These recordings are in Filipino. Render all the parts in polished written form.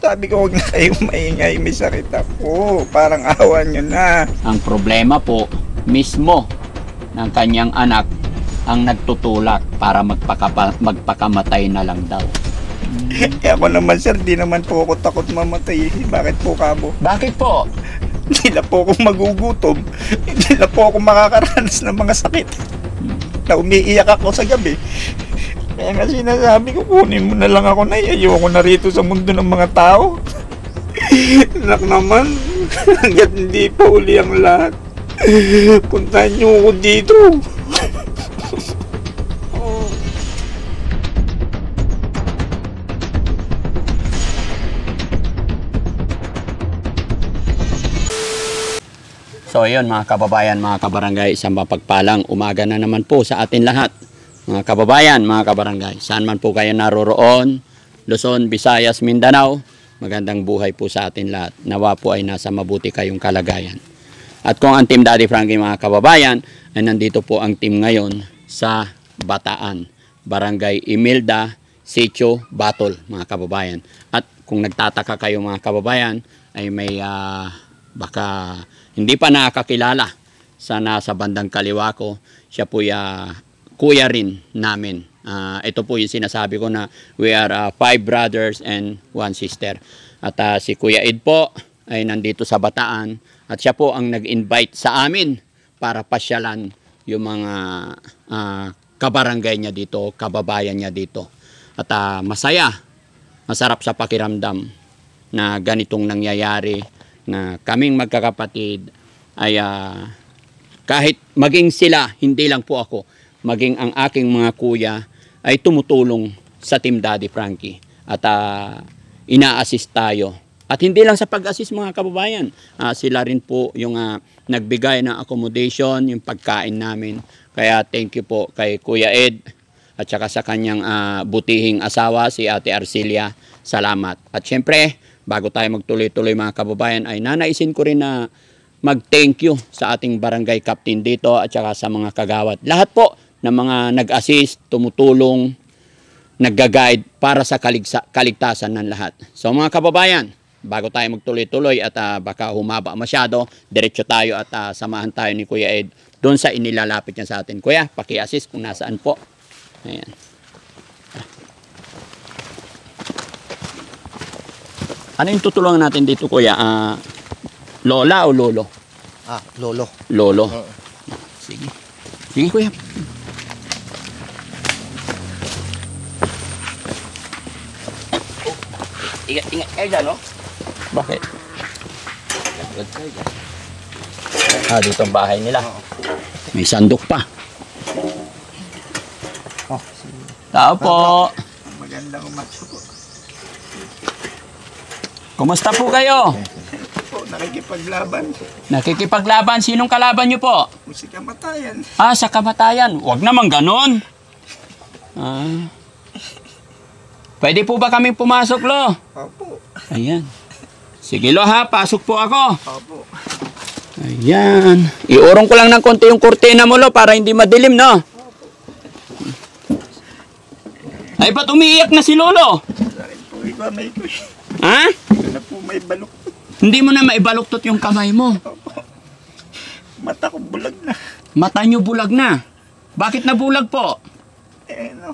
Sabi ko, huwag na kayong maingay, may sakit ako. Parang awa nyo na. Ang problema po, mismo ng kanyang anak ang nagtutulak para magpakamatay na lang daw. Ako naman sir, di naman po ako takot mamatay. Bakit po kamo? Bakit po? Hindi na po ako magugutom. Hindi na po ako makakaranas ng mga sakit. Na umiiyak ako sa gabi. Kaya nga sinasabi ko, kunin mo na lang ako na. Ayoko na rito sa mundo ng mga tao. Anak naman, hanggat hindi pa uli ang lahat. Puntahan niyo ako dito. So ayun mga kababayan, mga kabarangay, isang mapagpalang umaga na naman po sa atin lahat. Mga kababayan, mga kabarangay, saan man po kayo naroroon, Luzon, Visayas, Mindanao, magandang buhay po sa atin lahat. Nawa po ay nasa mabuti kayong kalagayan. At kung ang Team Daddy Frankie mga kababayan, ay nandito po ang team ngayon sa Bataan, Barangay Imelda, Sitio, Batol, mga kababayan. At kung nagtataka kayo mga kababayan, ay may baka hindi pa nakakilala sa nasa bandang kaliwa ko. Siya po kuya rin namin. Ito po yung sinasabi ko na we are 5 brothers and 1 sister. At si Kuya Ed po ay nandito sa Bataan. At siya po ang nag-invite sa amin para pasyalan yung mga kabarangay niya dito, kababayan niya dito. At masarap sa pakiramdam na ganitong nangyayari, na kaming magkakapatid ay kahit maging sila, hindi lang po ako, maging ang aking mga kuya ay tumutulong sa Team Daddy Frankie at ina-assist tayo. At hindi lang sa pag-assist mga kababayan, sila rin po yung nagbigay ng accommodation, yung pagkain namin. Kaya thank you po kay Kuya Ed at saka sa kanyang butihing asawa, si Ate Arcelia. Salamat. At syempre, bago tayo magtuloy-tuloy mga kababayan, ay nanaisin ko rin na mag-thank you sa ating barangay captain dito at saka sa mga kagawad. Lahat po ng mga nag-assist, tumutulong, nag-guide para sa kaligtasan ng lahat. So mga kababayan, bago tayo magtuloy-tuloy at baka humaba masyado, diretso tayo at samahan tayo ni Kuya Ed doon sa inilalapit niya sa atin. Kuya, paki-assist kung nasaan po. Ayan. Ano yung tutulungan natin dito, Kuya? Lola o lolo? Lolo. Lolo. Sige. Sige, Kuya. Ingat kayo dyan, no? Bakit? Ingat kayo dyan. Dito ang bahay nila. May sandok pa. Tao po. Magandang umaga po. Kumusta po kayo? Po, nakikipaglaban. Nakikipaglaban? Sinong kalaban nyo po? Si kamatayan. Sa kamatayan. Huwag naman ganon. Pwede po ba kaming pumasok, Lo? Opo. Ayan. Sige, Lo, ha. Pasok po ako. Opo. Ayan. Iurong ko lang ng konti yung kurtina mo, Lo, para hindi madilim, no? Ay, ba't umiiyak na si Lolo? Sakit po iba may ko. Ha? Hindi na po may baluktot. Hindi mo na maibaluktot yung kamay mo. Opo. Mata ko bulag na. Mata nyo bulag na. Bakit nabulag po? No.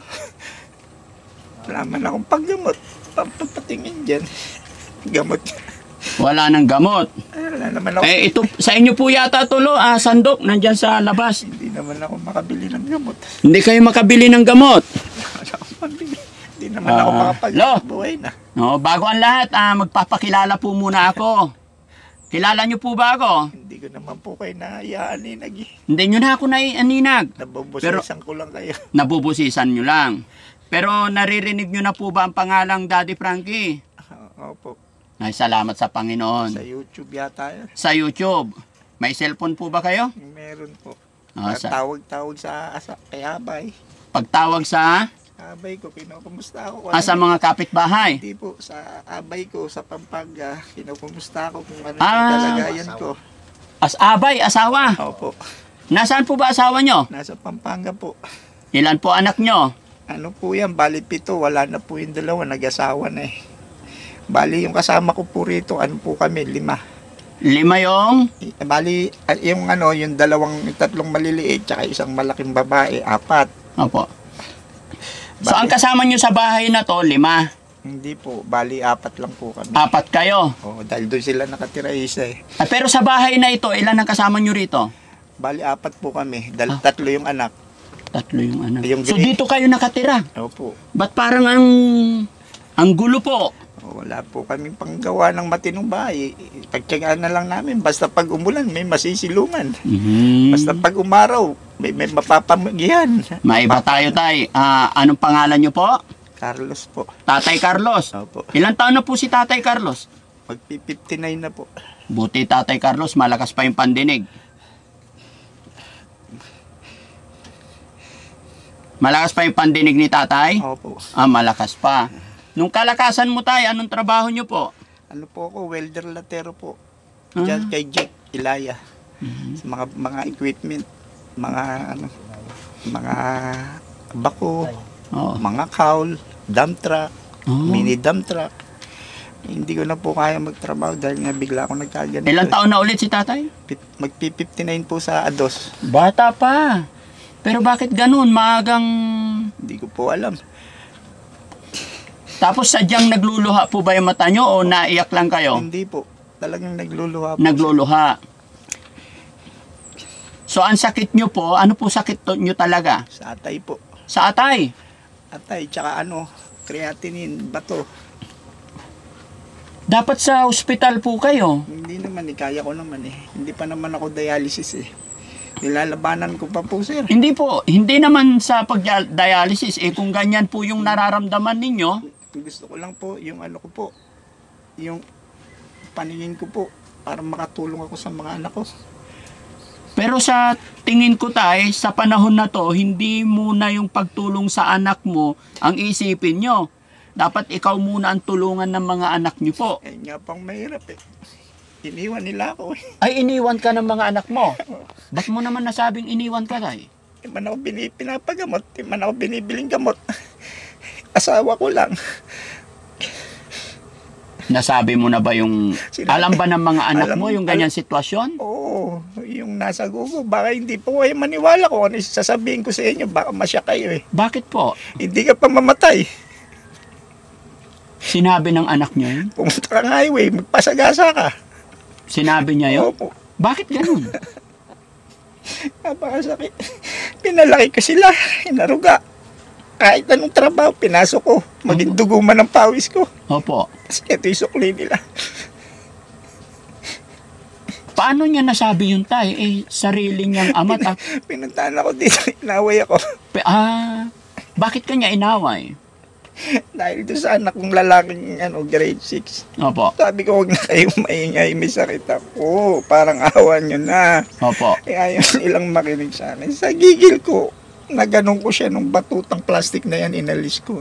Wala man akong paggamot. Papatingin dyan. Gamot. Wala nang gamot. Wala naman ako. Ito, sa inyo po yata ito, Lo. Sandok, nandyan sa labas. Hindi naman ako makabili ng gamot. Hindi kayo makabili ng gamot. Wala akong pambili. Hindi naman ako makapag-buhay na. No, bago ang lahat, magpapakilala po muna ako. Kilala nyo po ba ako? Hindi ko naman po kayo naiyaaninag eh. Hindi nyo na ako naianinag. Nabubusisan ko lang kayo. Nabubusisan nyo lang. Pero naririnig nyo na po ba ang pangalang Daddy Frankie? Opo. Ay, salamat sa Panginoon. Sa YouTube yata yun. Sa YouTube. May cellphone po ba kayo? Meron po. Tawag sa kay Abay. Pagtawag sa? Abay ko, kinukumusta ako. Sa mga kapitbahay? Hindi po, sa Abay ko, sa Pampanga, kinukumusta ako kung ano yung kalagayan ko. Abay, asawa? Opo. Nasaan po ba asawa nyo? Nasa Pampanga po. Ilan po anak nyo? Ano po yan, bali 7, wala na po yung 2, nag-asawa na eh. Bali, yung kasama ko po rito, ano po kami, 5. 5 yung? Bali, yung ano, yung tatlong maliliit, tsaka isang malaking babae, 4. Opo. So, ang kasama nyo sa bahay na to, 5? Hindi po, bali 4 lang po kami. 4 kayo? Oo, dahil doon sila nakatira isa eh. Pero sa bahay na ito, ilan ang kasama nyo rito? Bali 4 po kami, dahil 3 yung anak. 3 yung anak. Yung So, gini- dito kayo nakatira? Opo. Ba't parang ang gulo po? Wala po kaming panggawa ng matinong bahay. Pagtyagaan na lang namin, basta pag umulan, may masisilungan. Basta pag umaraw, may mapapamagihan. Maiba tayo, tay. Anong pangalan nyo po? Carlos po. Tatay Carlos. Opo. Ilang taon na po si Tatay Carlos? Magpi-59 na po. Buti Tatay Carlos, malakas pa yung pandinig. Malakas pa yung pandinig ni Tatay? Opo. Malakas pa. Nung kalakasan mo, tay, anong trabaho nyo po? Ano po ako, welder latero po. Ah. Diyan kay Jake Ilaya. Sa mga equipment, mga bako, Oo. mga cowl, dump truck, Oh. mini dump truck. Hindi ko na po kaya magtrabaho dahil nga bigla ako nagkaganito. Ilang taon na ulit si Tatay? Magpi-59 po sa ADOS. Bata pa. Pero bakit ganun? Maagang... Hindi ko po alam. Tapos sadyang nagluluha po ba yung mata nyo o naiyak lang kayo? Hindi po. Talagang nagluluha po. Nagluluha. So ang sakit nyo po, ano po sakit nyo talaga? Sa atay po. Sa atay. Atay, tsaka creatinine, bato. Dapat sa ospital po kayo. Hindi naman, kaya ko naman eh. Hindi pa naman ako dialysis eh. Nilalabanan ko pa po, sir. Hindi po, hindi naman sa pag-dialysis. Kung ganyan po yung nararamdaman ninyo, Gusto ko lang po, yung ano ko po, yung paningin ko po, para makatulong ako sa mga anak ko. pero sa tingin ko tay, sa panahon na to, hindi muna yung pagtulong sa anak mo ang isipin nyo. Dapat ikaw muna ang tulungan ng mga anak nyo po. Eh nga pang mahirap eh. Iniwan nila ako eh. Ay, iniwan ka ng mga anak mo. Ba't mo naman nasabing iniwan ka tay? Di man ako pinapagamot, di man ako binibiling gamot. Asawa ko lang. Nasabi mo na ba yung... Alam ba ng mga anak mo yung ganyan sitwasyon? Oo, yung nasa Google, baka hindi po kayo maniwala ko ano yung sasabihin ko sa inyo, baka masya kayo eh. Bakit po? Hindi ka pa mamatay. Sinabi ng anak niyo yun? Pumunta ka ng highway, magpasagasa ka. Sinabi niya yun? Opo. Bakit ganun? Napakasakit. Pinalaki ko sila, inaruga. Kahit anong trabaho, pinasok ko. Maging dugo man ang pawis ko. Opo. Kasi ito yung sukli nila. Paano niya nasabi yun tay? Sarili niyang ama. Pinuntahan ako dito, inaway ako. Bakit kanya inaway? Dahil doon sa anak kong lalaking grade 6. Opo. Sabi ko, huwag na kayong maingay, may sakit ako. Parang awa nyo na. Opo. Ayaw nilang makinig sa akin. Sa gigil ko, naganon ko siya nung batutang plastic na yan, inalis ko.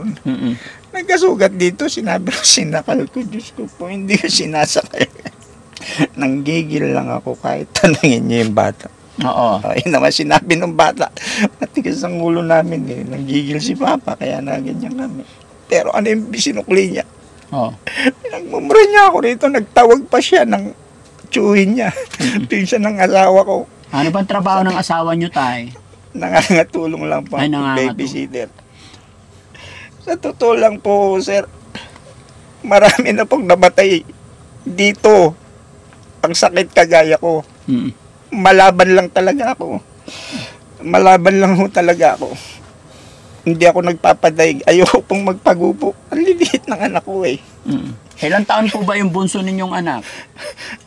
Nagkasugat dito, sinabi ko, sinakal ko. Diyos ko po, hindi ko sinasakay. Nanggigil lang ako kahit tanungin niya yung bata. Oo. Ayun naman sinabi ng bata, matigas ang ulo namin eh. Nanggigil si Papa, kaya naganyan kami. Pero ano yung sinukli niya? Oo. Pinagmumura niya ako rito, nagtawag pa siya ng tsuhin niya. Pinsan ng asawa ko. Ano bang trabaho ng asawa niyo tay? Nangangatulong lang po Ay, ako, nangangatulong. babysitter. Sa totoo lang po, sir, marami na pong namatay dito. Ang sakit kagaya ko. Malaban lang talaga ako. Malaban lang ho talaga ako. Hindi ako nagpapadaig. Ayoko pong magpagupo. Ang liliit ng anak ko eh. Ilang taon po ba yung bunso ninyong anak?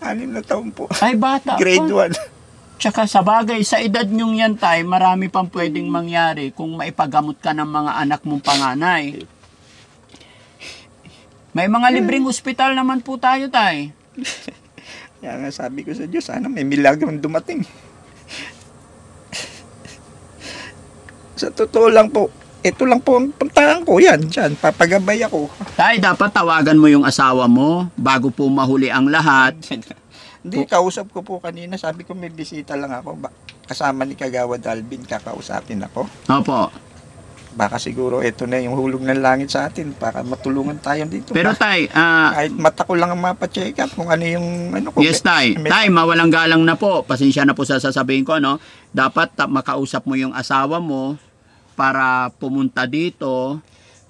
6 na taon po. Ay, bata Grade pa. 1. Tsaka sa bagay, sa edad nyong yan tay, marami pang pwedeng mangyari kung maipagamot ka ng mga anak mong panganay. May mga libreng ospital naman po tayo tay. Kaya nga sabi ko sa Diyos, sana may milagrong dumating. Sa totoo lang po, ito lang po ang puntahan ko. Yan, dyan, papagabay ako. Tay, dapat tawagan mo yung asawa mo bago po mahuli ang lahat. Hindi, kausap ko po kanina. Sabi ko may bisita lang ako. Kasama ni Kagawad Alvin, kakausapin ako. Opo. baka siguro ito na yung hulog ng langit sa atin para matulungan tayo dito. Pero tay, Kahit mata ko lang ang mapacheck up kung ano yung ano ko. yes tay, mawalang galang na po. Pasensya na po sa sasabihin ko, no? Dapat makausap mo yung asawa mo para pumunta dito.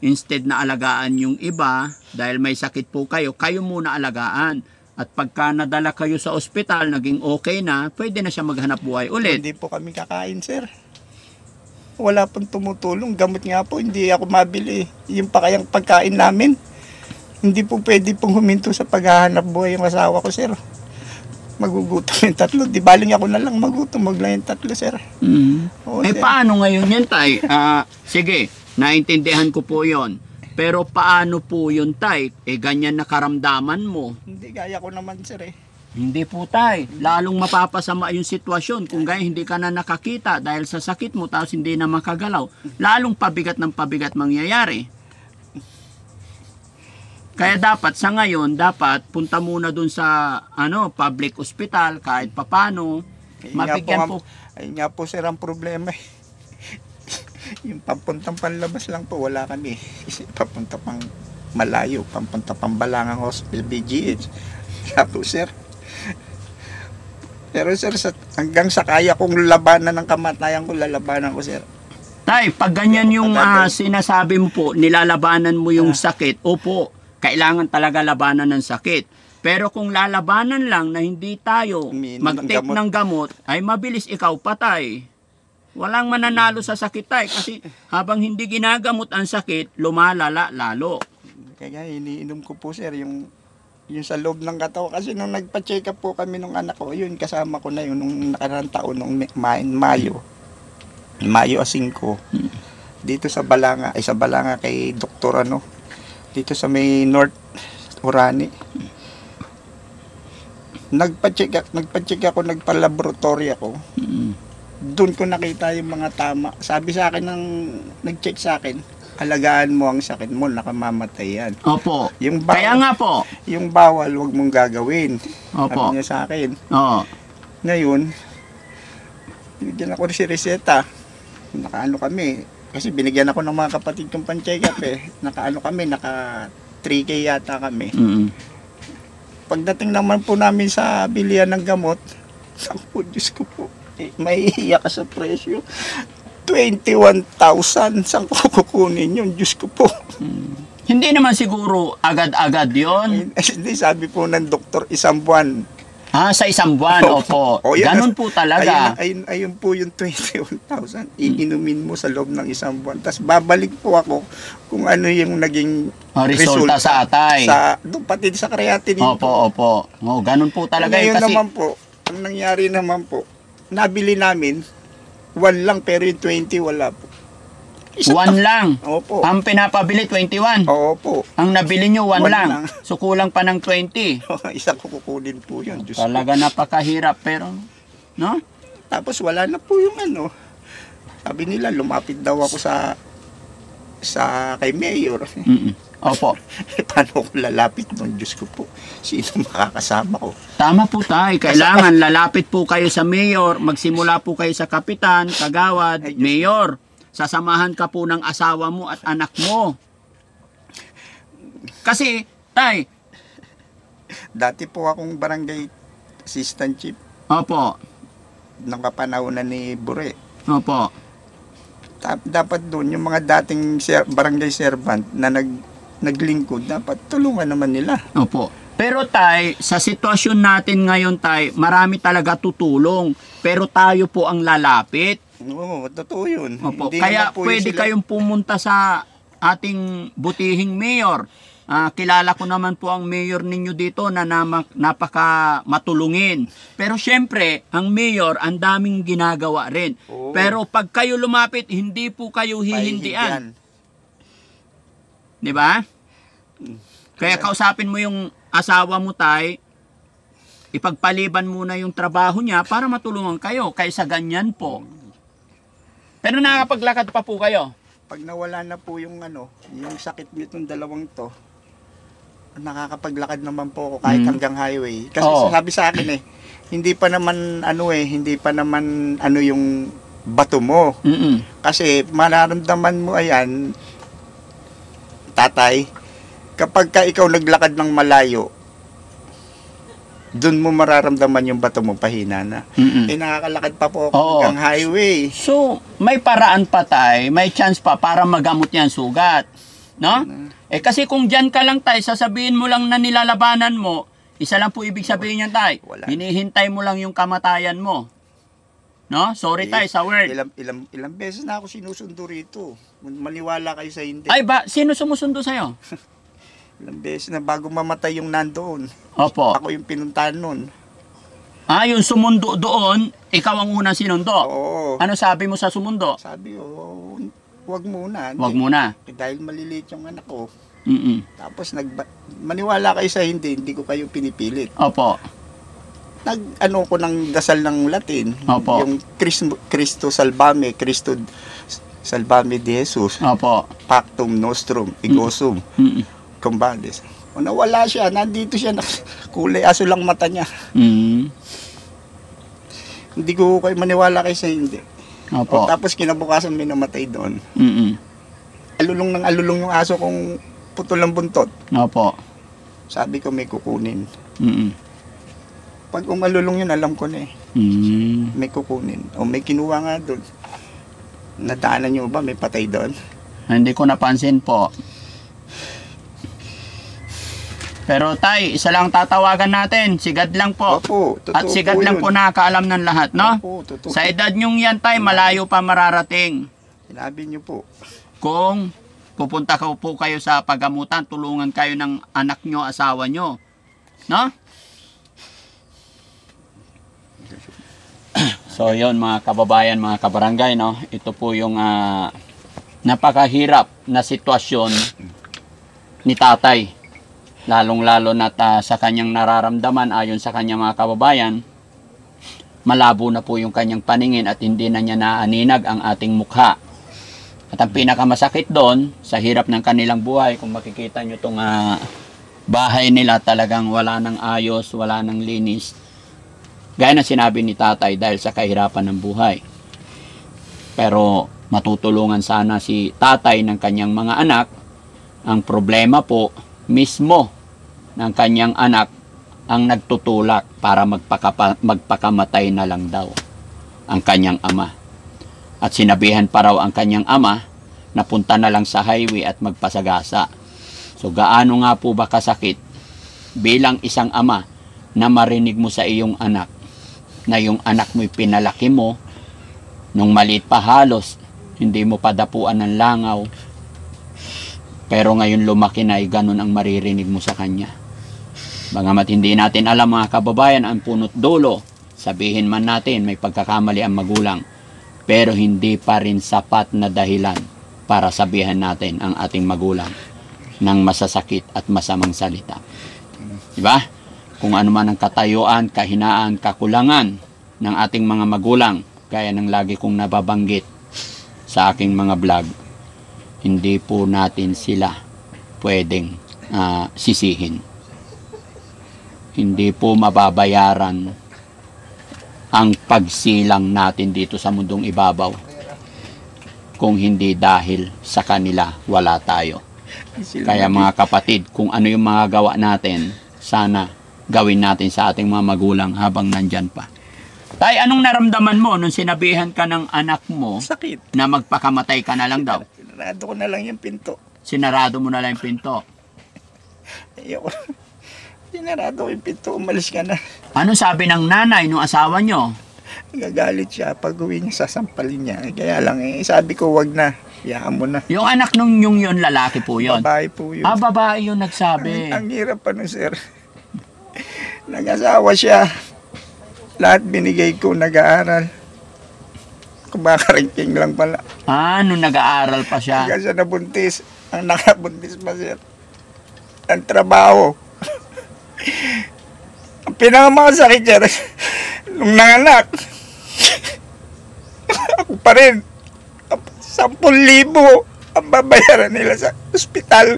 Instead na alagaan yung iba, dahil may sakit po kayo, kayo muna alagaan. At pagka nadala kayo sa ospital, naging okay na, pwede na siya maghanap buhay ulit. Hindi po kami kakain, sir. Wala pong tumutulong. Gamot nga po, hindi ako mabili. Yung pa kayang pagkain namin, hindi po pwede pong huminto sa paghahanap buhay yung asawa ko, sir. Magugutom yung tatlo. Di baling ako na lang magutom, maglang yung tatlo, sir. Oo, sir. Paano ngayon yan, tay? Sige, naintindihan ko po yon. Pero paano po yun, tay? Ganyan na karamdaman mo. Hindi, gaya ko naman, sir, eh. Hindi po tay, lalong mapapasama yung sitwasyon kung gaya hindi ka na nakakita dahil sa sakit mo tapos hindi na makagalaw. Lalong pabigat ng pabigat mangyayari. Kaya dapat sa ngayon, dapat punta muna dun sa public hospital kahit papano. Mabigyan po. Ayun nga po, sir, ang problema. Yung papuntang panlabas lang po, wala kami. Kasi papunta pang malayo, papunta pang Balangang Hospital, BGH. Kaya po, sir. Pero sir, hanggang sa kaya kong labanan ng kamatayan ko, lalabanan ko, sir. Tay, pag ganyan yung sinasabi mo po, nilalabanan mo yung sakit, opo, kailangan talaga labanan ng sakit. Pero kung lalabanan lang na hindi tayo mag-take ng gamot, ay mabilis ikaw patay. Walang mananalo sa sakit, tay, kasi habang hindi ginagamot ang sakit, lumalala lalo. Kaya iniinom ko po, sir, yung sa loob ng katawan. Kasi nung nagpa-check up po kami nung anak ko, yun, kasama ko na yun nung nakarang taon, nung Mayo 5. Dito sa Balanga, kay Doktor dito sa may North Orani. Nagpa-check ako, nagpa-laboratory ako. Doon ko nakita yung mga tama. Sabi sa akin nag-check sa akin, alagaan mo ang sakit mo, nakamamatay yan. Opo. Yung bawal, kaya nga po. Yung bawal, wag mong gagawin. Opo. Sabi niya sa akin. Oo. Ngayon, binigyan ako si reseta. Nakaano kami. Kasi binigyan ako ng mga kapatid kong pan-check up eh. Naka 3K yata kami. Pagdating naman po namin sa bilihan ng gamot, ako, Diyos ko po, may iiyak ka sa presyo. 21,000, saan ko kukunin yun? Diyos ko po. Hindi naman siguro agad-agad yon. Hindi, sabi po ng doktor, isang buwan. Sa isang buwan, opo. Ganun po talaga. Ayun po yung 21,000. Iinumin mo sa loob ng isang buwan. Tapos babalik po ako kung ano yung naging resulta sa atay. Doon pati sa creatinine. Opo. Ganun po talaga. Ngayon kasi naman po, ang nangyari naman po, nabili namin, 1 lang, pero yung 20 wala po. 1 lang? Opo. Ang pinapabili, 21? Opo. Ang nabili nyo, 1 1 lang. lang. So, kulang pa ng 20. Isa ko kukunin po yun. Diyos Talaga ko. napakahirap, pero, no? Tapos wala na po yung Sabi nila, lumapit daw ako sa kay Mayor. Opo. Paano ko lalapit nun? Diyos ko po. Sino makakasama ko? Tama po tayo. Kailangan lalapit po kayo sa mayor. Magsimula po kayo sa kapitan, kagawad, mayor. Sasamahan ka po ng asawa mo at anak mo. Kasi, tay. Dati po akong barangay assistant chief. Opo. Nang kapanahonan ni Bure. Opo. Dapat doon, yung mga dating barangay servant na naglingkod, dapat tulungan naman nila. Opo. Pero tay, sa sitwasyon natin ngayon tay, marami talaga tutulong. Pero tayo po ang lalapit. Oo, totoo yun. Opo. Hindi Kaya naman po pwede kayong pumunta sa ating butihing mayor. Kilala ko naman po ang mayor ninyo dito na napaka matulungin. Pero syempre, ang mayor, ang daming ginagawa rin. Oo. Pero pag kayo lumapit, hindi po kayo hihindian. Di ba? Kaya kausapin mo yung asawa mo tay, ipagpaliban muna yung trabaho niya para matulungan kayo kaysa ganyan po. Pero nakakapaglakad pa po kayo? Pag nawala na po yung yung sakit nitong dalawang to, nakakapaglakad naman po ako kahit hanggang highway. Kasi sabi sa akin hindi pa naman yung bato mo. Kasi mararamdaman mo ayan, tatay, kapag ka ikaw naglakad ng malayo, doon mo mararamdaman yung bato mo, pahina na. Eh, nakakalakad pa po ako hanggang highway. So, may paraan pa tay, may chance pa para magamot yan sugat. No? Eh kasi kung dyan ka lang tay, sasabihin mo lang na nilalabanan mo, isa lang po ibig sabihin yan tay. Wala. Hinihintay mo lang yung kamatayan mo. No? Sorry tay sa word. Ilang beses na ako sinusundo rito. Maniwala kayo sa hindi. Ay ba, sino sumusundo sa'yo? Ilang beses na bago mamatay yung nandoon. Opo. Ako yung pinuntahan nun. Ah, yung sumundo doon, ikaw ang unang sinundo. Oo. Ano sabi mo sa sumundo? Sabi ko, wag muna. Wag muna. Dahil maliliit yung anak ko. Tapos maniwala kayo sa hindi ko kayo pinipilit. Opo. Nag-ano ko ng dasal ng Latin. Opo. Yung Cristo Salvame, Cristo Salvame de Jesus. Opo. Pactum Nostrum, Igosum. Combales. O nawala siya, nandito siya, kulay aso lang mata niya. Hindi ko kayo maniwala kayo sa hindi. Opo. O, tapos kinabukasan may namatay doon. Alulong yung aso kung putol ng buntot. Opo. Sabi ko may kukunin. Pag umalulong yun, alam ko na eh. May kukunin. O may kinuha nga doon. Nadaanan nyo ba? May patay doon? Hindi ko napansin po. Pero tay, isa lang tatawagan natin. Sigad lang po. Opo, totoo at sigad po lang yun. po nakakaalam ng lahat, no? Opo, totoo. Sa edad nyong yan tay, malayo pa mararating. Sinabi nyo po. Kung pupunta ko po kayo sa pagamutan, tulungan kayo ng anak nyo, asawa nyo. No? So yon mga kababayan, mga kabarangay, no? Ito po yung napakahirap na sitwasyon ni tatay. Lalong-lalo na sa kanyang nararamdaman ayon sa kanyang mga kababayan, malabo na po yung kanyang paningin at hindi na niya naaninag ang ating mukha. At ang pinakamasakit doon, sa hirap ng kanilang buhay, kung makikita nyo itong bahay nila, talagang wala ng ayos, wala ng linis. Gaya na sinabi ni tatay, dahil sa kahirapan ng buhay. Pero matutulungan sana si tatay ng kanyang mga anak. Ang problema po, mismo ng kanyang anak ang nagtutulak para magpakamatay na lang daw ang kanyang ama. At sinabihan pa raw ang kanyang ama na punta na lang sa highway at magpasagasa. So gaano nga po ba kasakit bilang isang ama na marinig mo sa iyong anak na yung anak mo'y pinalaki mo nung maliit pa halos, hindi mo padapuan ng langaw. Pero ngayon lumaki na ay ganun ang maririnig mo sa kanya. Bagamat hindi natin alam mga kababayan ang punot dulo, sabihin man natin may pagkakamali ang magulang, pero hindi pa rin sapat na dahilan para sabihan natin ang ating magulang ng masasakit at masamang salita. Diba? Kung ano man ang katayuan, kahinaan, kakulangan ng ating mga magulang, gaya ng lagi kong nababanggit sa aking mga vlog, hindi po natin sila pwedeng sisihin. Hindi po mababayaran ang pagsilang natin dito sa mundong ibabaw kung hindi dahil sa kanila wala tayo. Kaya mga kapatid, kung ano yung mga gawa natin, sana gawin natin sa ating mga magulang habang nandyan pa. Tay, anong naramdaman mo nung sinabihan ka ng anak mo Sakit. na magpakamatay ka na lang daw? Sinarado ko na lang yung pinto. Sinarado mo na lang yung pinto. Ayoko. Sinarado ko yung pinto, umalis ka na. Ano sabi ng nanay nung asawa nyo? Nagagalit siya. Pag uwi niya, sasampalin niya. Kaya lang sabi ko, wag na. Hayaan mo na. Yung anak nung yung yun, lalaki po yun. Babae po yun. Babae yun nagsabi. Ang hirap pa nun, sir. Nag-asawa siya. Lahat binigay ko, nag-aaral. Kumakarating lang pala. Nung nag-aaral pa siya. Hanggang siya nabuntis. Ang nakabuntis pa, sir. Ang trabaho. Ang pinakamasakit, sir, nung nanganak. Ako pa rin. 10,000 ang babayaran nila sa ospital.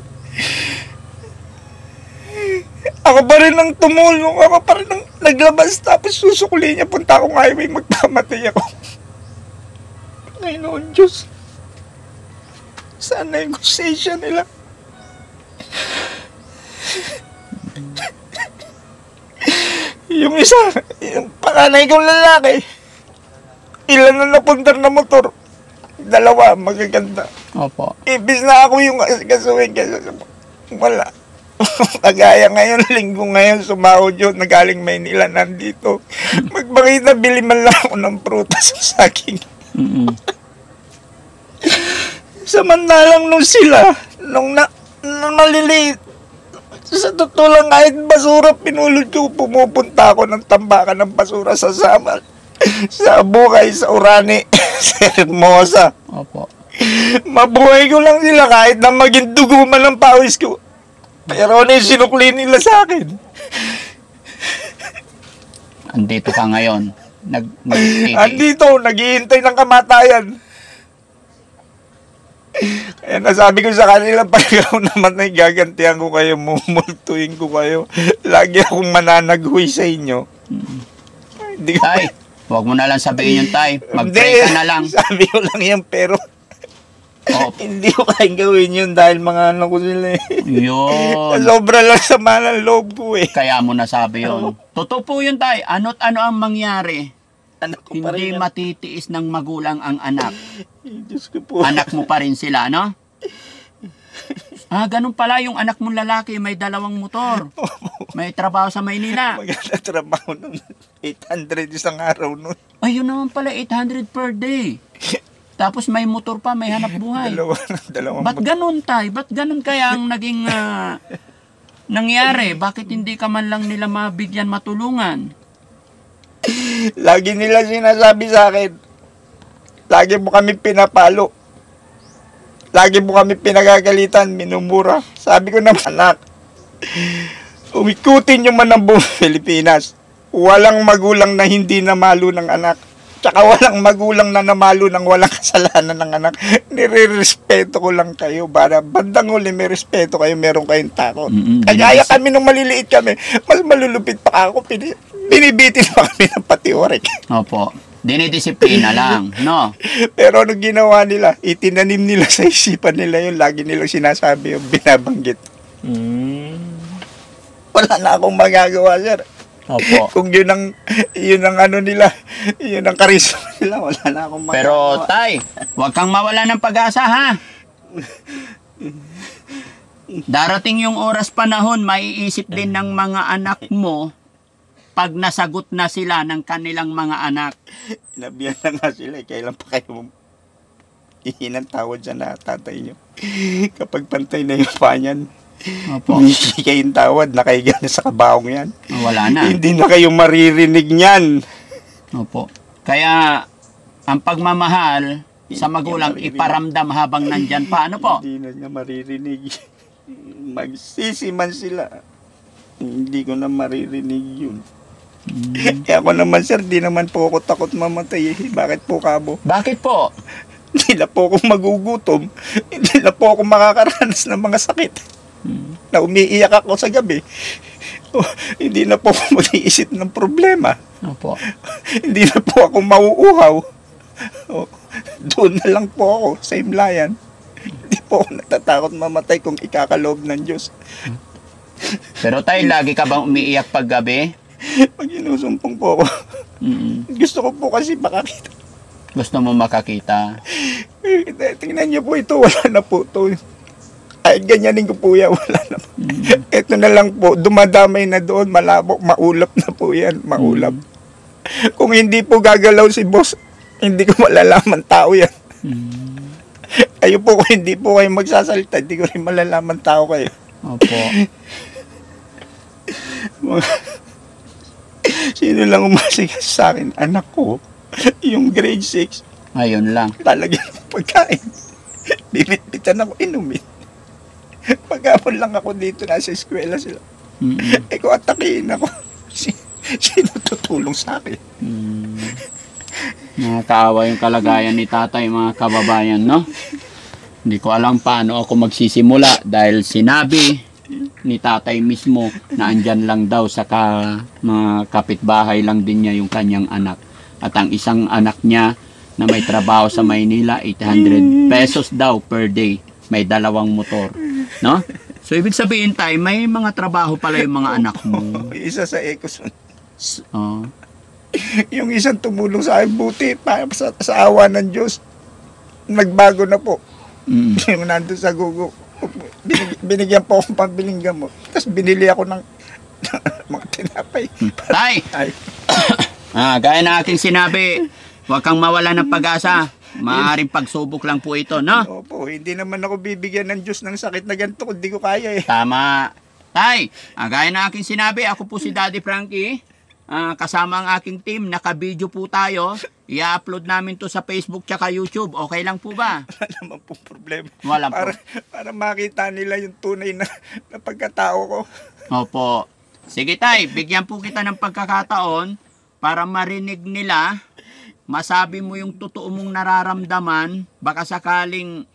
Ako pa rin ang tumulong. Ako pa rin ang naglabas. Tapos susukuli niya. Punta akong highway. Magpamatay ako. Panginoon Diyos. Sana yung konsensya nila. Yung isa, yung panganay kong lalaki, ilan na napundar na motor. 2, magaganda. Opo. Ibis na ako yung kasuhin kasi wala. Kagaya ngayon, linggo ngayon, sumahod yun, nagaling Maynila, nandito. Magpakita, bili man lang ako ng prutas sa saging. Samantalang nung sila, nung maliliit, sa totoo lang, kahit basura, pinulot ko, pumupunta ako ng tambakan ng basura sa Samal, sa Bukay, sa Urani, sa Hermosa. Opo. Mabuhay ko lang sila kahit na maging dugo man ang pawis ko. Pero ano yung sinukli nila sa akin? Andito ka ngayon. Andito, naghihintay ng kamatayan. Kaya nasabi ko sa kanila, pag ako naman ay gagantihan ko kayo, mumultuin ko kayo. Lagi akong mananaghoy sa inyo. Hindi ko... Tay, huwag mo na lang sabihin yung tay. Mag-pray ka na lang. Sabi ko lang yan, pero... Oh. Hindi ko kayang gawin yun dahil mga ano ko sila eh. Yun. Sobra lang sama ng loob ko eh. Kaya mo nasabi yun. Totoo po yun, tay. Ano't ano ang mangyari? Anak ko pa Hindi rin. matitiis ng magulang ang anak. Diyos ko po. Anak mo pa rin sila, no? Ganun pala yung anak mong lalaki, may 2 motor. May trabaho sa Maynila. Maganda trabaho nun. 800 isang araw nun. Ay, yun naman pala, 800 per day. Tapos may motor pa, may hanap buhay. Dalawang Ba't ganun, tay? Ba't ganun kaya ang naging nangyari? Bakit hindi ka man lang nila mabigyan, matulungan? Lagi nila sinasabi sa akin, lagi mo kami pinapalo. Lagi mo kami pinagagalitan, minumura. Sabi ko naman, anak, umikutin nyo man ang buong Pilipinas. Walang magulang na hindi namalo ng anak. Tsaka walang magulang na namalo ng walang kasalanan ng anak. Nire-respeto ko lang kayo. Para bandang huli may respeto kayo, meron kayong takot. Kagaya kami nung maliliit kami, mas malulupit pa ako. Binibitin pa kami ng patiorek. Opo. Dinidisiplina lang, no? Pero ano ginawa nila? Itinanim nila sa isipan nila yun. Lagi nilang sinasabi yung binabanggit. Wala na akong magagawa, sir. Opo. Kung yun ang ano nila, yun ang karisma nila, wala na akong magagawa. Pero tay, huwag kang mawala ng pag-asa, ha? Darating yung oras panahon, maiisip din ng mga anak mo pag nasagot na sila ng kanilang mga anak. Inabihan na nga sila, kailan pa kayo hihinang tawad dyan na tatay nyo. Kapag pantay na yung panyan, Opo. hindi kayong tawad, nakahiga na sa kabaong yan. Wala na. Hindi na kayo maririnig niyan. Opo. Kaya, ang pagmamahal sa magulang, iparamdam habang nandyan pa. Ano po? Hindi na niya maririnig. Magsisiman sila. Hindi ko na maririnig yun. Kaya ako naman, sir, di naman po ako takot mamatay. Bakit po kabo? Bakit po? Hindi na po ako magugutom. Hindi na po ako makakaranas ng mga sakit. Na umiiyak ako sa gabi. Hindi na po ako mag-iisip ng problema. Opo. Hindi na po ako mauuhaw. Doon na lang po ako sa Himlayan. Hindi po ako natatakot mamatay kung ikakaloob ng Diyos. Pero tayo, lagi ka bang umiiyak pag gabi? Pag inusumpong po ako, gusto ko po kasi makakita. Gusto mo makakita? Tingnan niyo po ito, wala na po ito. Kahit ganyanin ko po yan, wala na po. Ito na lang po, dumadamay na doon, malabo, maulap na po yan, maulap. Kung hindi po gagalaw si boss, hindi ko malalaman tao yan. Kayo po, kung hindi po kayo magsasalita, hindi ko rin malalaman tao kayo. Opo. Sino lang umasigas sa akin? Anak ko, yung grade 6. Ayun lang. Lalagyan ng pagkain. Bibit-bitan ako, inumin. Pag-apon lang ako dito, nasa eskwela sila. Kung atakihin ako, sino tutulong sa akin? Nakakaawa yung kalagayan ni tatay, mga kababayan, no? Hindi ko alam paano ako magsisimula dahil sinabi ni tatay mismo na andyan lang daw sa mga kapitbahay lang din niya yung kanyang anak. At ang isang anak niya na may trabaho sa Maynila, 800 pesos daw per day. May 2 motor. No? So, ibig sabihin tayo, may mga trabaho pala yung mga anak mo. Isa sa Ecosyn. Oh. Yung isang tumulong sa akin, buti, sa awa ng Diyos, nagbago na po. Mm. Yung nandun sa Gugo, binigyan po akong pambiling gamot. Tapos binili ako ng mga tinapay. Tay! Ay, Gaya na aking sinabi, huwag kang mawala ng pag-asa. Maaaring pagsubok lang po ito, no? opo, hindi naman ako bibigyan ng Diyos ng sakit na ganito kung di ko kaya eh. Tama. Tay, gaya na aking sinabi, ako po si Daddy Frankie. Kasama ang aking team, naka-video po tayo. I-upload namin to sa Facebook tsaka YouTube. Okay lang po ba? Wala naman pong problema. Wala po. Para makita nila yung tunay na pagkatao ko. Opo. Sige tay, bigyan po kita ng pagkakataon para marinig nila, masabi mo yung totoo mong nararamdaman, baka sakaling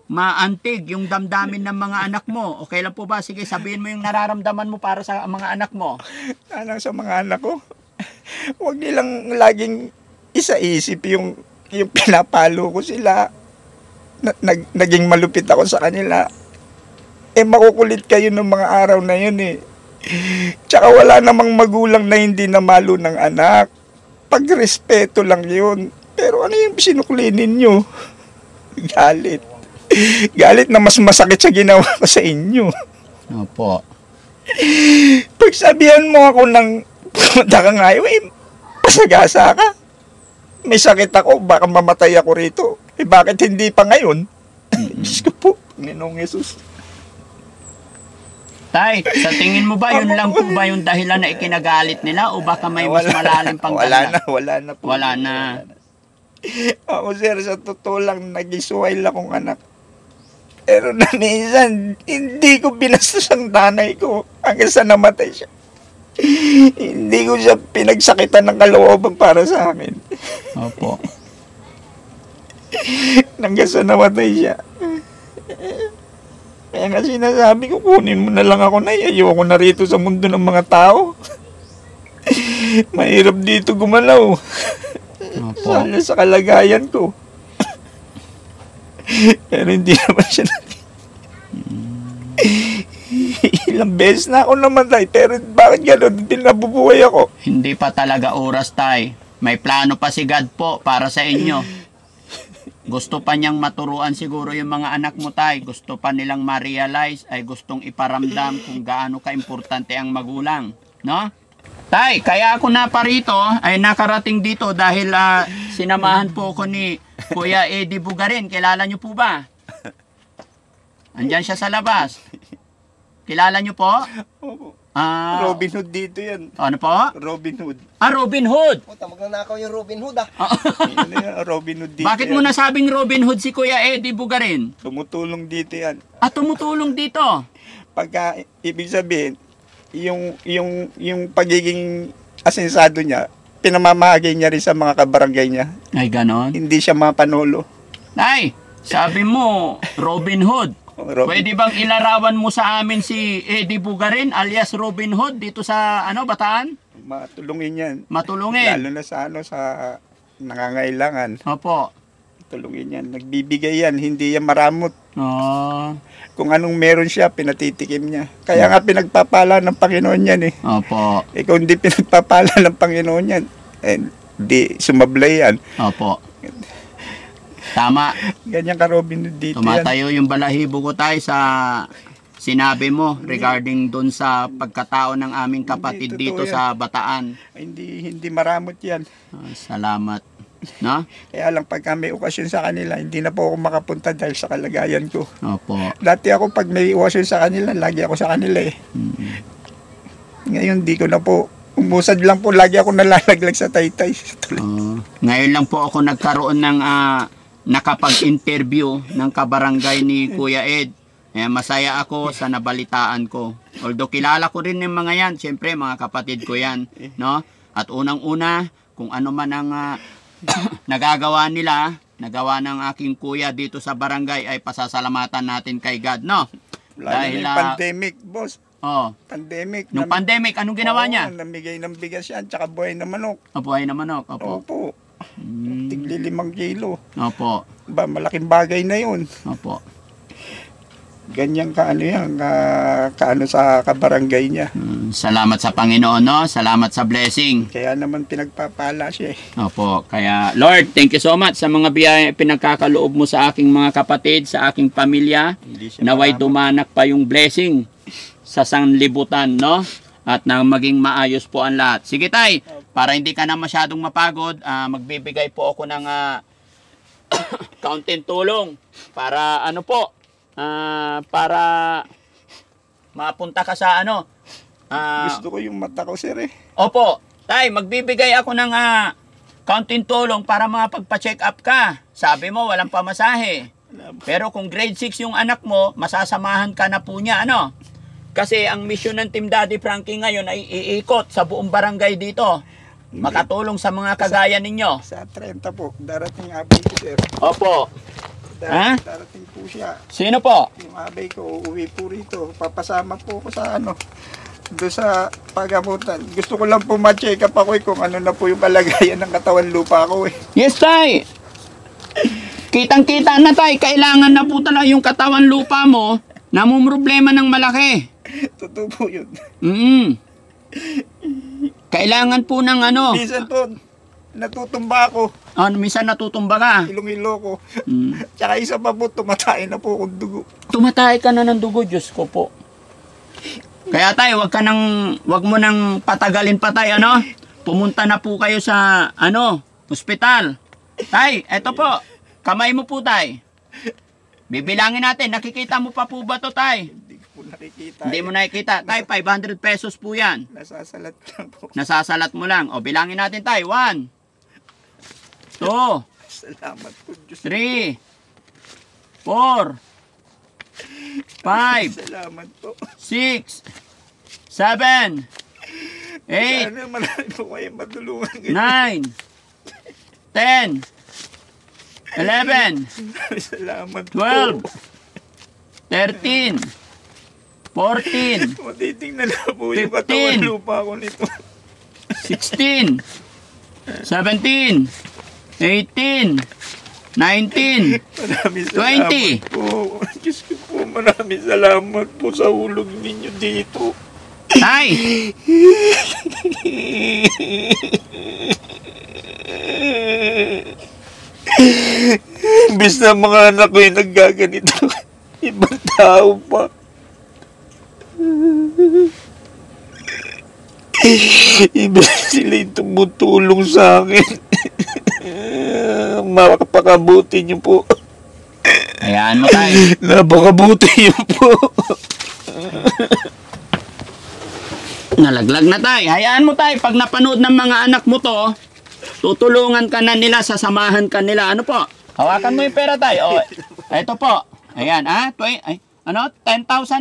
maantig yung damdamin ng mga anak mo. Okay lang po ba? Sige, sabihin mo yung nararamdaman mo para sa mga anak mo. Alang sa mga anak ko, huwag nilang laging isa-isip yung pinapalo ko sila. Naging malupit ako sa kanila. Makukulit kayo ng mga araw na yun eh. Tsaka wala namang magulang na hindi namalo ng anak. Pagrespeto lang yun. Pero ano yung sinuklinin nyo? Galit. Galit na mas masakit sa ginawa ko sa inyo. Opo. Pagsabihan mo ako ng pumunta ka ngayon, pasagasa ka. May sakit ako, baka mamatay ako rito. Bakit hindi pa ngayon? Diyos ko po, Panginoong Yesus. Tay, sa tingin mo ba yun lang po ba yung dahilan na ikinagalit nila o baka may mas malalim pang dahilan? Wala na po. Wala na. Ako sir, sa totoo lang, nag-isuway akong anak. Pero na minsan, hindi ko binastos ang nanay ko hanggang sa namatay siya. Hindi ko siya pinagsakitan ng kalooban para sa akin. Opo. Hanggang sa namatay siya. Kaya nga sinasabi ko, kunin mo na lang ako na ayoko na rito sa mundo ng mga tao. Mahirap dito gumalaw. Opo. Sana sa kalagayan ko. Pero hindi naman siya Ilang beses na ako namatay, pero bakit gano'n? Hindi nabubuhay ako. Hindi pa talaga oras, tay. May plano pa si God po para sa inyo. Gusto pa niyang maturuan siguro yung mga anak mo, tay. Gusto pa nilang ma-realize, ay gustong iparamdam kung gaano ka-importante ang magulang. No? Tay, kaya ako na parito, ay nakarating dito dahil sinamahan po ako ni Kuya Eddie Bugarin. Kilala niyo po ba? Andyan siya sa labas. Kilala niyo po? Opo. Robin Robin Hood dito yan. Ano po? Robin Hood. Robin Hood. Puta, magnanakaw yung Robin Hood Robin Hood dito Bakit yan. mo nasabing Robin Hood si Kuya Eddie Bugarin? Tumutulong dito yan. Tumutulong dito. Pagka, ibig sabihin, yung pagiging asensado niya, pinamamahagi niya rin sa mga kabarangay niya. Ay, ganon. Hindi siya mapanolo. Ay, sabi mo, Robin Hood. Pwede bang ilarawan mo sa amin si Eddie Bugarin alias Robin Hood dito sa Bataan? Matulungin yan. Matulungin. Lalo na sa nangangailangan. Opo. Tulungin yan. Nagbibigay yan. Hindi yan maramot. Oh. Kung anong meron siya, pinatitikim niya. Kaya nga pinagpapala ng Panginoon yan eh. Opo. Kung hindi pinagpapala ng Panginoon yan, di sumablay yan. Opo. Tama. Ganyan ka Robin Hood dito yan. Tumatayo yung balahibo ko tayo sa sinabi mo regarding dun sa pagkatao ng aming kapatid Hindi, dito totoo yan. sa Bataan. Hindi maramot yan. Salamat. No? Kaya lang pagka may okasyon sa kanila, hindi na po ako makapunta dahil sa kalagayan ko. Opo. Dati ako pag may okasyon sa kanila, lagi ako sa kanila eh. Ngayon di ko na po, umusad lang po, lagi ako nalalaglag sa taytay. Ngayon lang po ako nagkaroon ng nakapag-interview ng kabarangay ni Kuya Ed. Masaya ako sa nabalitaan ko. Although kilala ko rin yung mga yan, siyempre mga kapatid ko yan, no? At unang-una, kung ano man ang nagagawa nila, nagawa ng aking kuya dito sa barangay, ay pasasalamatan natin kay God, no? Lalo na yung pandemic, boss. Pandemic. Nung pandemic, anong ginawa niya? Namigay ng bigas yan, tsaka buhay na manok. Buhay na manok, opo. Opo. Tigli 5 kilo. Opo. Ba, malaking bagay na yun. Opo. Ganyan kaano yan, kaano sa kabarangay niya. Salamat sa Panginoon, no? Salamat sa blessing. Kaya naman pinagpapala siya eh. Opo, kaya Lord, thank you so much sa mga biyaya pinagkakaloob mo sa aking mga kapatid, sa aking pamilya. Hindi siya Naway marami. dumanak pa yung blessing sa sanlibutan, no? At na maging maayos po ang lahat. Sige tay, para hindi ka na masyadong mapagod, magbibigay po ako ng kaunting tulong para ano po, para mapunta ka sa ano. Gusto ko yung mata ko, sir eh. Opo, tay, magbibigay ako ng kaunting tulong para makapagpa-check up ka. Sabi mo, walang pamasahe. Pero kung grade 6 yung anak mo, masasamahan ka na po niya, ano? Kasi ang mission ng Team Daddy Frankie ngayon ay iikot sa buong barangay dito. Makatulong sa mga kagaya ninyo. Sa 30 po, darating abay ko, sir. Opo. Darating po siya. Sino po? Yung abay ko, uuwi po rito. Papasama po ko sa ano, doon sa pagamutan. Gusto ko lang po ma-check up ako kung ano na po yung kalagayan ng katawan lupa ko eh. Yes, tay. Kitang-kita na, tay. Kailangan na po talaga yung katawan lupa mo. Namumroblema ng malaki. Totoo po yun. Kailangan po ng ano. Minsan po, natutumba ako. Minsan natutumba ka. Ilong-ilo ko. Tsaka isa pa po, tumatay na po akong dugo. Tumatay ka na ng dugo, Diyos ko po. Kaya tayo, wag mo nang patagalin pa tayo, ano? Pumunta na po kayo sa, ospital. Tay, eto po. Kamay mo po, tay. Bibilangin natin. Nakikita mo pa po ba to, tay? Hindi ko po nakikita. Hindi mo nakikita. Tay, 500 pesos po yan. Nasasalat lang po. Nasasalat mo lang. O, bilangin natin, tay. 1, 2, Salamat po, Diyos. 3, 4, 5, Salamat po. 6, 7, 8, Sana marami po kayo matulungan. 9, 10, 11, Salamat 12, po. 13, 14, Matitingnan na po yung 15. katawan lupa ko nito. 16, 17, 18, 19, Maraming 20. salamat po. Diyos ko po, maraming salamat po sa hulog ninyo dito. Tay! Imbis na mga anak ko yung naggaganito, ibang tao pa. Imbis sila yung tumutulong sa akin. Makapakabuti niyo po. Hayaan mo, tay. Napakabuti niyo po. Nalaglag na, tay. Hayaan mo, tay. Pag napanood ng mga anak mo to, tutulungan ka na nila, sasamahan ka nila. Ano po? Hawakan mo yung pera, tay. O, ito po. Ayan, 10,000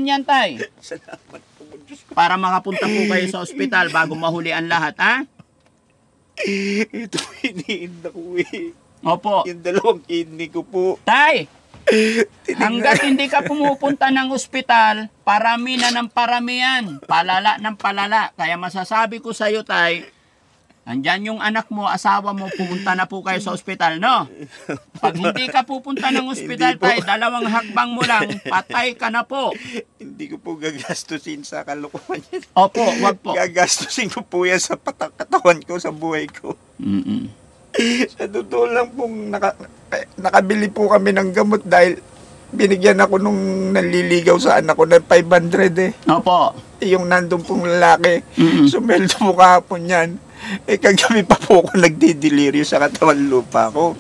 yan, tay. Salamat po, Diyos ko. Para makapunta po kayo sa ospital bago mahuli ang lahat, ha? Ito iniinda ko eh. Opo. Yung 2 kidney ko po. Tay, hanggat hindi ka pumupunta ng ospital, parami na ng parami yan. Palala ng palala. Kaya masasabi ko sa'yo, tay, andyan yung anak mo, asawa mo, pumunta na po kayo sa ospital, no? Pag hindi ka pupunta ng ospital, Hindi po. tay, 2 hakbang mo lang, patay ka na po. Hindi ko po gagastusin sa kalokohan yan. Opo, wag po. Gagastusin ko po yan sa katawan ko, sa buhay ko. Sa totoo lang pong nakabili po kami ng gamot dahil binigyan ako nung nanliligaw sa anak ko ng 500 eh. Opo. Yung nandun pong lalaki. Mm-mm. Sumeldo po kahapon yan. Kagabi pa po ako nagdidelirio sa katawan lupa ko.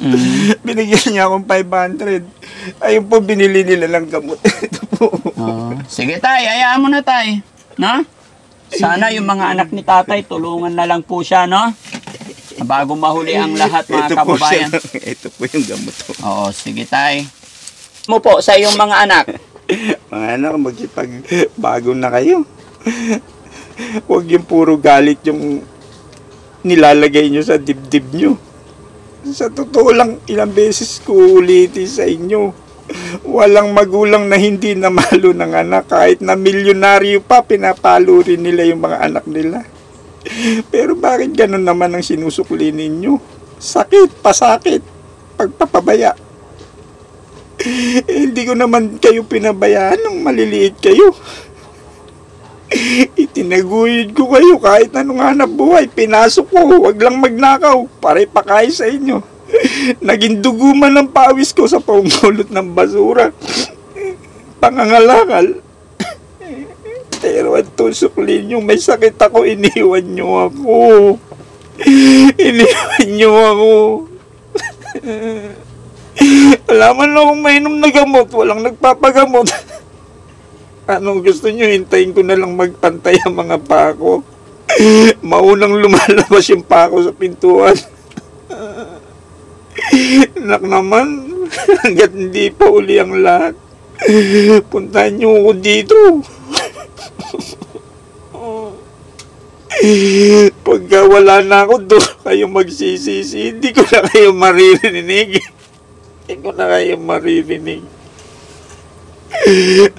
Binigyan niya akong 500. Ayun po, binili nila ng gamot. Ito po. Sige, tay, hayaan mo na, tay. No? Sana yung mga anak ni tatay, tulungan na lang po siya, no? Bago mahuli ang lahat, mga kababayan. Ito po yung gamot ko. Oo, sige, tay. Mo po sa iyong mga anak. Mga anak, bago na kayo. Huwag yung puro galit yung nilalagay nyo sa dibdib nyo. Sa totoo lang, ilang beses ko ulitin sa inyo. Walang magulang na hindi namalo ng anak. Kahit na milyonaryo pa, pinapalo rin nila yung mga anak nila. Pero bakit ganun naman ang sinusukli ninyo? sakit, pasakit, pagpapabaya. Hindi ko naman kayo pinabayaan nung maliliit kayo. Itinaguyod ko kayo kahit anong hanap buhay. Pinasok ko, wag lang magnakaw, para ipakain sa inyo. Naging dugo man ng pawis ko sa pangulot ng basura. Pangangalakal. Pero at tusok ninyo, may sakit ako, iniwan nyo ako. Iniwan nyo ako. Wala man akong mainom na gamot, walang nagpapagamot. Anong gusto nyo? Hintayin ko na lang magpantay ang mga pako. Maunang lumalabas yung pako sa pintuan. Nak naman, hanggat hindi pa uli ang lahat, puntahan nyo ako dito. Pagka wala na ako doon, kayo magsisisi, hindi ko na kayo maririnig. Hindi ko na kayo maririnig.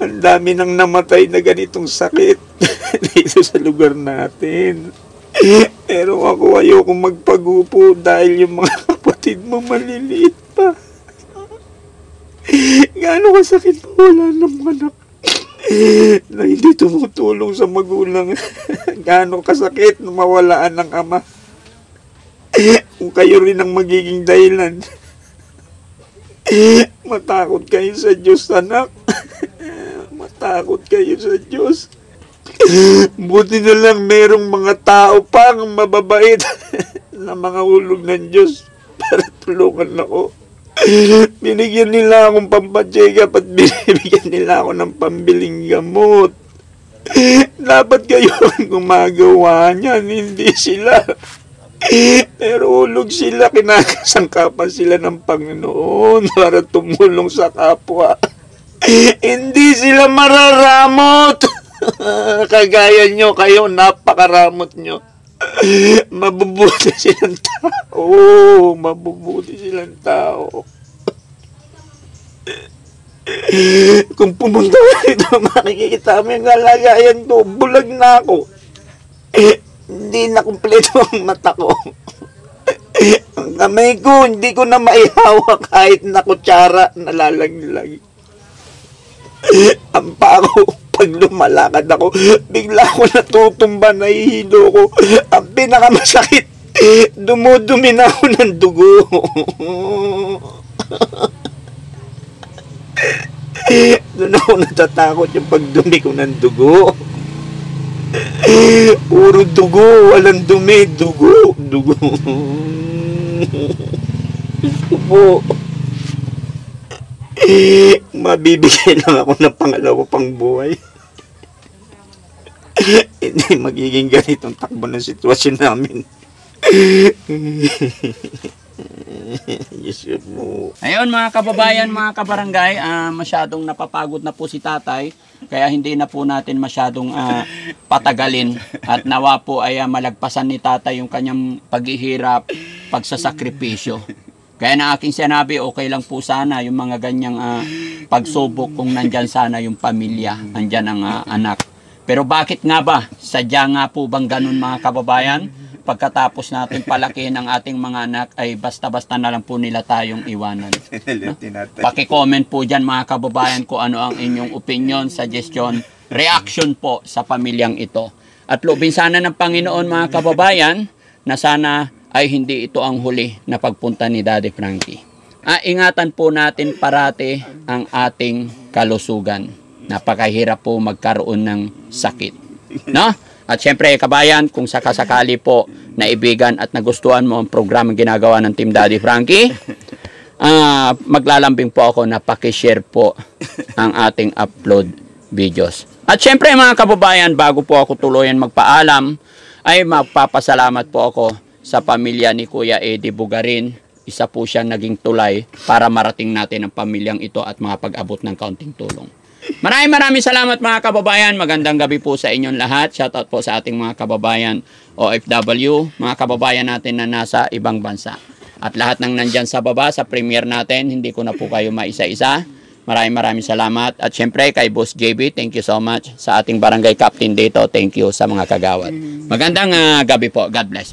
Ang dami nang namatay na ganitong sakit dito sa lugar natin. Pero ako ayokong magpagupo dahil yung mga kapatid mo maliliit pa. Gaano kasakit wala ng anak na hindi tumutulong sa magulang. Gaano kasakit na mawalaan ng ama. Kung kayo rin ang magiging dahilan, matakot kayo sa Diyos, anak. Matakot kayo sa Diyos. Buti na lang merong mga tao pang mababait na mga hulog ng Diyos para tulungan ako. Binigyan nila akong pampacheck up at binibigyan nila ako ng pambiling gamot. Dapat kayo ang gumagawa niyan, hindi sila. Pero hulog sila, kinakasangkapan sila ng Panginoon para tumulong sa kapwa. Hindi sila mararamot. Kagaya nyo, kayo napakaramot nyo. Mabubuti silang tao. Mabubuti silang tao. Kung pumunta dito, makikita mo yung kalagayan ko. Bulag na ako. Hindi na kumpleto ang mata ko. Ang kamay ko, hindi ko na maihawak kahit na kutsara, nalalaglag. Ang paa ko, pag lumalakad ako, bigla ko natutumba, nahihilo ko. Ang pinakamasakit, dumudumi na ako ng dugo. Doon ako natatakot yung pagdumi ko ng dugo. Puro dugo, walang dumi, dugo, dugo. Gusto po. Mabibigyan lang ako ng pangalawa pang buhay. Hindi magiging ganitong takbo ng sitwasyon namin. Yes, mo. Ayun mga kababayan, mga kabarangay, masyadong napapagod na po si tatay. Kaya hindi na po natin masyadong patagalin. At nawa po ay malagpasan ni tatay yung kanyang paghihirap, pagsasakripisyo. Kaya na aking sinabi, okay lang po sana yung mga ganyang pagsubok kung nandyan sana yung pamilya, nandyan ang anak. Pero bakit nga ba? Sadya nga po bang ganun mga kababayan? Pagkatapos natin palakihin ang ating mga anak ay basta-basta na lang po nila tayong iwanan. No? Paki-comment po dyan mga kababayan kung ano ang inyong opinion, suggestion, reaction po sa pamilyang ito. At loobin sana ng Panginoon mga kababayan na sana ay hindi ito ang huli na pagpunta ni Daddy Frankie. Ingatan po natin parati ang ating kalusugan. Napakahirap po magkaroon ng sakit. No? At syempre, kabayan, kung sakasakali po naibigan at nagustuhan mo ang programang ginagawa ng Team Daddy Frankie, maglalambing po ako na pakishare po ang ating upload videos. At syempre, mga kababayan, bago po ako tuluyan magpaalam, ay magpapasalamat po ako sa pamilya ni Kuya Eddie Bugarin. Isa po siya naging tulay para marating natin ang pamilyang ito at makapag-abot ng kaunting tulong. Maraming salamat mga kababayan. Magandang gabi po sa inyong lahat. Shoutout po sa ating mga kababayan OFW, mga kababayan natin na nasa ibang bansa. At lahat ng nandyan sa baba, sa premiere natin, hindi ko na po kayo maisa-isa. Maraming salamat. At syempre kay Boss JB, thank you so much. Sa ating barangay captain dito, thank you sa mga kagawad. Magandang gabi po. God bless.